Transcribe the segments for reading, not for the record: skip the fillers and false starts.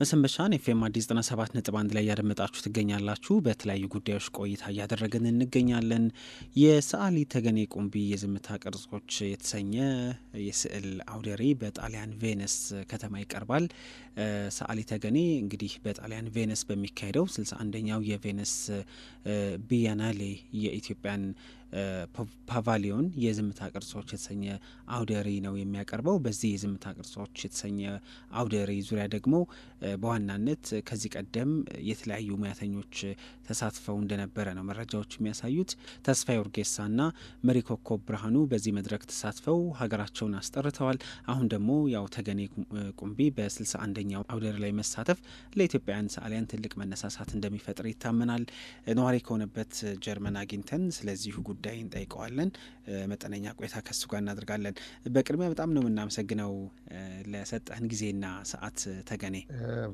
መሰንበቻን ኤፍኤም አዲስ 97.1 ላይ ያደመጣችሁ ትገኛላችሁ። በተለያዩ ጉዳዮች ቆይታ እያደረግን እንገኛለን። የሰዓሊ ተገኔ ቁምቢ የዝምታ ቅርጾች የተሰኘ የስዕል አውደ ርዕይ በጣሊያን ቬነስ ከተማ ይቀርባል። ሰዓሊ ተገኔ እንግዲህ በጣሊያን ቬነስ በሚካሄደው 61ኛው የቬነስ ቢያናሌ የኢትዮጵያን ፓቫሊዮን የዝምታ ቅርጾች የተሰኘ አውደ ርዕይ ነው የሚያቀርበው። በዚህ የዝምታ ቅርጾች የተሰኘ አውደ ርዕይ ዙሪያ ደግሞ በዋናነት ከዚህ ቀደም የተለያዩ ሙያተኞች ተሳትፈው እንደነበረ ነው መረጃዎች የሚያሳዩት። ተስፋዬ ኡርጌሳና መሪ ኮከብ ብርሃኑ በዚህ መድረክ ተሳትፈው ሀገራቸውን አስጠርተዋል። አሁን ደግሞ ያው ተገኔ ቁምቢ በ61ኛው አውደ ርዕይ ላይ መሳተፍ ለኢትዮጵያውያን ሰዓሊያን ትልቅ መነሳሳት እንደሚፈጥር ይታመናል። ነዋሪ ከሆነበት ጀርመን አግኝተን ስለዚሁ ጉዳይ እንጠይቀዋለን። መጠነኛ ቆይታ ከሱ ጋር እናደርጋለን። በቅድሚያ በጣም ነው የምናመሰግነው ለሰጠህን ጊዜና ሰዓት ተገኔ።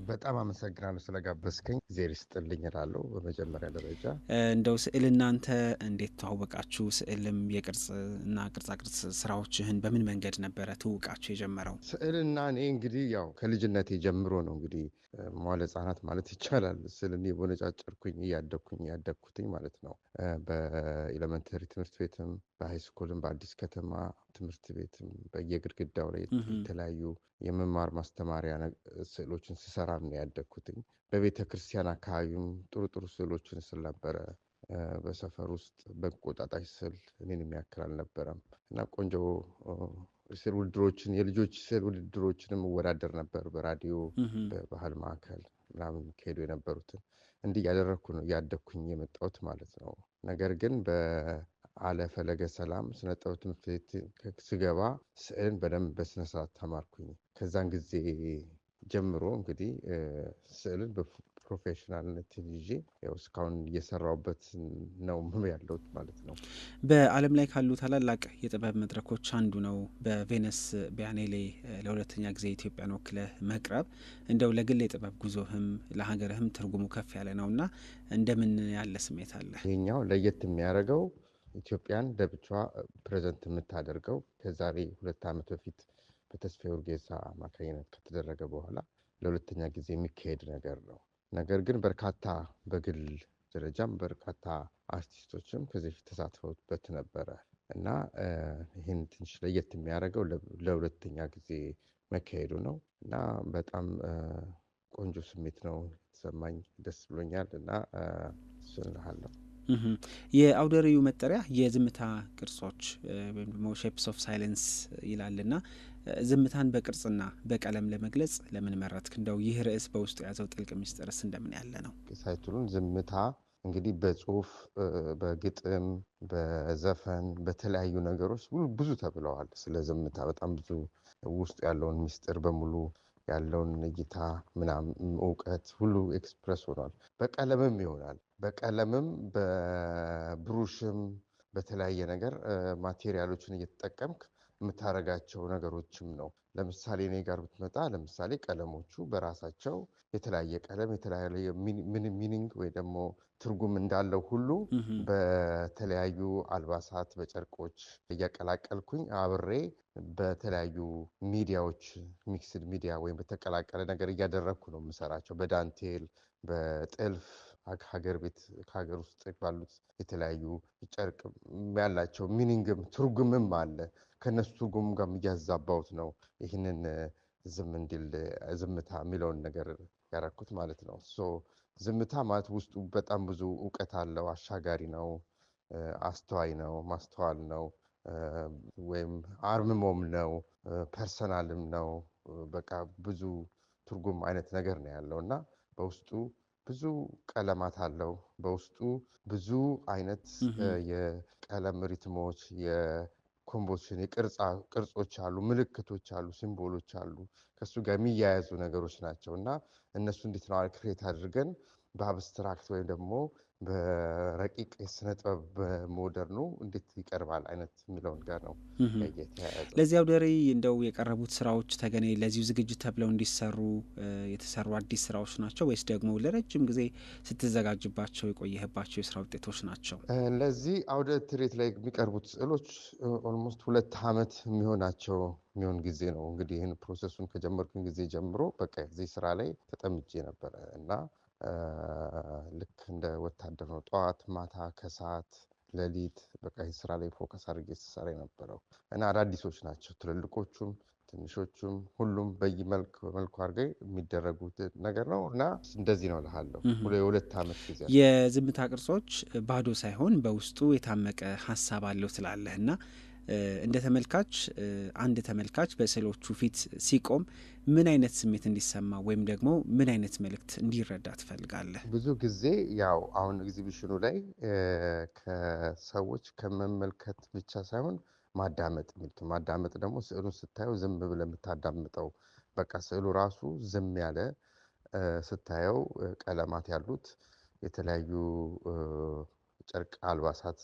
በጣም አመሰግናለሁ ስለጋበዝከኝ። ጊዜ ይስጥልኝ እላለሁ። በመጀመሪያ ደረጃ እንደው ስዕል እናንተ እንዴት ተዋወቃችሁ? ስዕልም የቅርጽና ቅርጻቅርጽ ስራዎችህን በምን መንገድ ነበረ ትውቃችሁ የጀመረው? ስዕልና እኔ እንግዲህ ያው ከልጅነቴ ጀምሮ ነው እንግዲህ መዋለ ህጻናት ማለት ይቻላል ስዕል እኔ በነጫጨርኩኝ ያደግኩትኝ ማለት ነው። በኤሌመንተሪ ትምህርት ቤትም በሃይስኩልም በአዲስ ከተማ ትምህርት ቤትም በየግድግዳው ላይ የተለያዩ የመማር ማስተማሪያ ስዕሎችን ስሰራ ነው ያደግኩትኝ። በቤተ ክርስቲያን አካባቢም ጥሩ ጥሩ ስዕሎችን ስል ነበረ። በሰፈር ውስጥ በእንቁጣጣሽ ስዕል እኔን የሚያክል አልነበረም እና ቆንጆ ስዕል ውድድሮችን የልጆች ስዕል ውድድሮችንም እወዳደር ነበር። በራዲዮ በባህል ማዕከል ምናምን ከሄዱ የነበሩትን እንዲህ እያደረግኩ ነው እያደግኩኝ የመጣሁት ማለት ነው። ነገር ግን በአለ ፈለገ ሰላም ስነ ጥበብ ትምህርት ቤት ስገባ ስዕልን በደንብ በስነስርዓት ተማርኩኝ። ከዛን ጊዜ ጀምሮ እንግዲህ ስዕልን በፕሮፌሽናልነት ይዤ ያው እስካሁን እየሰራሁበት ነው ያለሁት ማለት ነው። በዓለም ላይ ካሉ ታላላቅ የጥበብ መድረኮች አንዱ ነው በቬነስ ቢያኔሌ ለሁለተኛ ጊዜ ኢትዮጵያን ወክለህ መቅረብ። እንደው ለግል የጥበብ ጉዞህም ለሀገርህም ትርጉሙ ከፍ ያለ ነው እና እንደምን ያለ ስሜት አለ? ይሄኛው ለየት የሚያደርገው ኢትዮጵያን ለብቻዋ ፕሬዘንት የምታደርገው ከዛሬ 2 ዓመት በፊት በተስፋዬ ኡርጌሳ አማካኝነት ከተደረገ በኋላ ለሁለተኛ ጊዜ የሚካሄድ ነገር ነው። ነገር ግን በርካታ በግል ደረጃም በርካታ አርቲስቶችም ከዚህ በፊት ተሳትፈውበት ነበረ እና ይህን ትንሽ ለየት የሚያደርገው ለሁለተኛ ጊዜ መካሄዱ ነው እና በጣም ቆንጆ ስሜት ነው የተሰማኝ። ደስ ብሎኛል እና እሱን እልሃለሁ። የአውደ ርዕዩ መጠሪያ የዝምታ ቅርጾች ወይም ደግሞ ሼፕስ ኦፍ ሳይለንስ ይላልና ዝምታን በቅርጽና በቀለም ለመግለጽ ለምን መረጥክ? እንደው ይህ ርዕስ በውስጡ የያዘው ጥልቅ ምስጢርስ እንደምን ያለ ነው? ሳይትሉን ዝምታ እንግዲህ በጽሁፍ በግጥም በዘፈን በተለያዩ ነገሮች ብዙ ተብለዋል። ስለ ዝምታ በጣም ብዙ ውስጡ ያለውን ምስጢር በሙሉ ያለውን እይታ ምናምን እውቀት ሁሉ ኤክስፕረስ ሆኗል። በቀለምም ይሆናል። በቀለምም በብሩሽም በተለያየ ነገር ማቴሪያሎችን እየተጠቀምክ የምታረጋቸው ነገሮችም ነው። ለምሳሌ እኔ ጋር ብትመጣ ለምሳሌ ቀለሞቹ በራሳቸው የተለያየ ቀለም የተለያየ ሚኒንግ ወይ ደግሞ ትርጉም እንዳለው ሁሉ በተለያዩ አልባሳት በጨርቆች እያቀላቀልኩኝ አብሬ በተለያዩ ሚዲያዎች ሚክስድ ሚዲያ ወይም በተቀላቀለ ነገር እያደረግኩ ነው የምሰራቸው። በዳንቴል በጥልፍ ሀገር ቤት ከሀገር ውስጥ ባሉት የተለያዩ ጨርቅ ያላቸው ሚኒንግም ትርጉምም አለ። ከነሱ ትርጉም ጋር እያዛባሁት ነው ይህንን ዝም እንዲል ዝምታ የሚለውን ነገር ያረኩት ማለት ነው። ዝምታ ማለት ውስጡ በጣም ብዙ እውቀት አለው። አሻጋሪ ነው፣ አስተዋይ ነው፣ ማስተዋል ነው፣ ወይም አርምሞም ነው፣ ፐርሰናልም ነው። በቃ ብዙ ትርጉም አይነት ነገር ነው ያለው እና በውስጡ ብዙ ቀለማት አለው። በውስጡ ብዙ አይነት የቀለም ሪትሞች የኮምፖዚሽን ቅርጾች አሉ፣ ምልክቶች አሉ፣ ሲምቦሎች አሉ። ከሱ ጋር የሚያያዙ ነገሮች ናቸው እና እነሱ እንዴት ነው ክሬት አድርገን በአብስትራክት ወይም ደግሞ በረቂቅ የስነ ጥበብ በሞደርኑ እንዴት ይቀርባል አይነት የሚለውን ጋር ነው የተያያዘ። ለዚህ አውደ ርዕይ እንደው የቀረቡት ስራዎች ተገኔ ለዚሁ ዝግጅት ተብለው እንዲሰሩ የተሰሩ አዲስ ስራዎች ናቸው ወይስ ደግሞ ለረጅም ጊዜ ስትዘጋጅባቸው የቆየህባቸው የስራ ውጤቶች ናቸው? ለዚህ አውደ ትርኢት ላይ የሚቀርቡት ስዕሎች ኦልሞስት 2 ዓመት የሚሆን ጊዜ ነው። እንግዲህ ይህን ፕሮሰሱን ከጀመርኩኝ ጊዜ ጀምሮ በቃ እዚህ ስራ ላይ ተጠምጄ ነበረ እና ልክ እንደ ወታደር ነው። ጠዋት፣ ማታ፣ ከሰዓት፣ ሌሊት በቃ ይህ ስራ ላይ ፎከስ አድርጌ ስሰራ የነበረው እና አዳዲሶች ናቸው። ትልልቆቹም ትንሾቹም ሁሉም በመልኩ አድርገ የሚደረጉት ነገር ነው እና እንደዚህ ነው እልሃለሁ። 2 ዓመት ጊዜ የዝምታ ቅርጾች ባዶ ሳይሆን በውስጡ የታመቀ ሀሳብ አለው ትላለህ እና እንደ ተመልካች አንድ ተመልካች በስዕሎቹ ፊት ሲቆም ምን አይነት ስሜት እንዲሰማ ወይም ደግሞ ምን አይነት መልእክት እንዲረዳ ትፈልጋለህ? ብዙ ጊዜ ያው አሁን ኤግዚቢሽኑ ላይ ከሰዎች ከመመልከት ብቻ ሳይሆን ማዳመጥ ደግሞ ስዕሉን ስታየው ዝም ብለህ የምታዳምጠው በቃ ስዕሉ ራሱ ዝም ያለ ስታየው ቀለማት ያሉት የተለያዩ ጨርቅ አልባሳት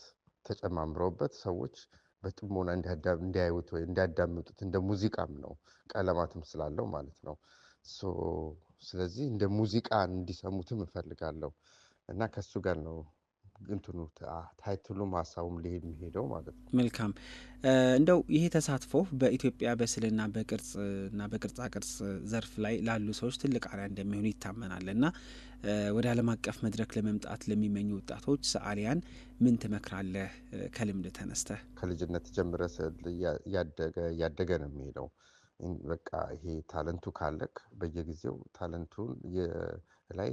ተጨማምረውበት ሰዎች በጥሞና እንዲያዩት ወይ እንዲያዳምጡት እንደ ሙዚቃም ነው፣ ቀለማትም ስላለው ማለት ነው። ስለዚህ እንደ ሙዚቃ እንዲሰሙትም እፈልጋለሁ እና ከሱ ጋር ነው እንትኑ ታይትሉም ሀሳቡም ሊሄድ የሚሄደው ማለት ነው። መልካም። እንደው ይሄ ተሳትፎ በኢትዮጵያ በስዕልና በቅርጽና በቅርጻ ቅርጽ ዘርፍ ላይ ላሉ ሰዎች ትልቅ አርአያ እንደሚሆኑ ይታመናል እና ወደ ዓለም አቀፍ መድረክ ለመምጣት ለሚመኙ ወጣቶች ሰዓሊያን ምን ትመክራለህ? ከልምድ ተነስተህ። ከልጅነት ጀምረ እያደገ ነው የሚሄደው። በቃ ይሄ ታለንቱ ካለክ በየጊዜው ታለንቱን ላይ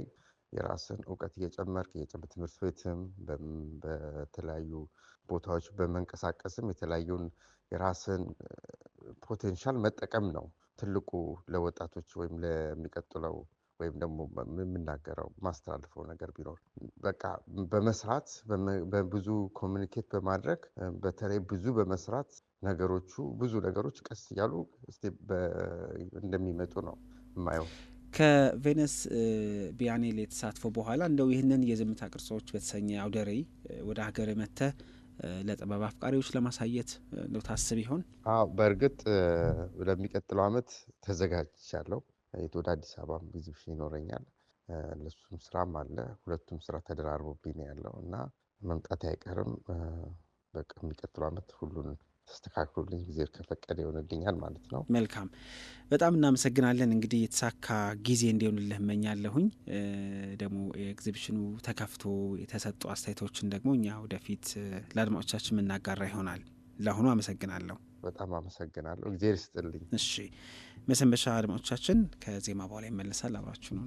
የራስን እውቀት እየጨመርክ ትምህርት ቤትም በተለያዩ ቦታዎች በመንቀሳቀስም የተለያዩን የራስን ፖቴንሻል መጠቀም ነው ትልቁ ለወጣቶች ወይም ለሚቀጥለው ወይም ደግሞ የምናገረው ማስተላልፈው ነገር ቢኖር በቃ በመስራት በብዙ ኮሚኒኬት በማድረግ በተለይ ብዙ በመስራት ብዙ ነገሮች ቀስ እያሉ እንደሚመጡ ነው የማየው። ከቬነስ ቢያኔል የተሳትፎ በኋላ እንደው ይህንን የዝምታ ቅርጾች በተሰኘ አውደ ርዕይ ወደ ሀገር መጥተህ ለጥበብ አፍቃሪዎች ለማሳየት እንደው ታስብ ይሆን? አዎ በእርግጥ ለሚቀጥለው ዓመት ተዘጋጅቻለሁ። ወደ አዲስ አበባ ኤግዚቢሽን ይኖረኛል። ለሱም ስራም አለ። ሁለቱም ስራ ተደራርቦብኝ ነው ያለው እና መምጣት አይቀርም። በቃ የሚቀጥለው ዓመት ሁሉን ተስተካክሎልኝ ጊዜ ከፈቀደ ይሆንልኛል ማለት ነው። መልካም፣ በጣም እናመሰግናለን። እንግዲህ የተሳካ ጊዜ እንዲሆንልህ እመኛለሁኝ። ደግሞ የኤግዚቢሽኑ ተከፍቶ የተሰጡ አስተያየቶችን ደግሞ እኛ ወደፊት ለአድማጮቻችን የምናጋራ ይሆናል። ለአሁኑ አመሰግናለሁ። በጣም አመሰግናለሁ። እግዚአብሔር ይስጥልኝ። እሺ፣ መሰንበቻ አድማጮቻችን ከዜማ በኋላ ይመለሳል። አብራችሁ ነው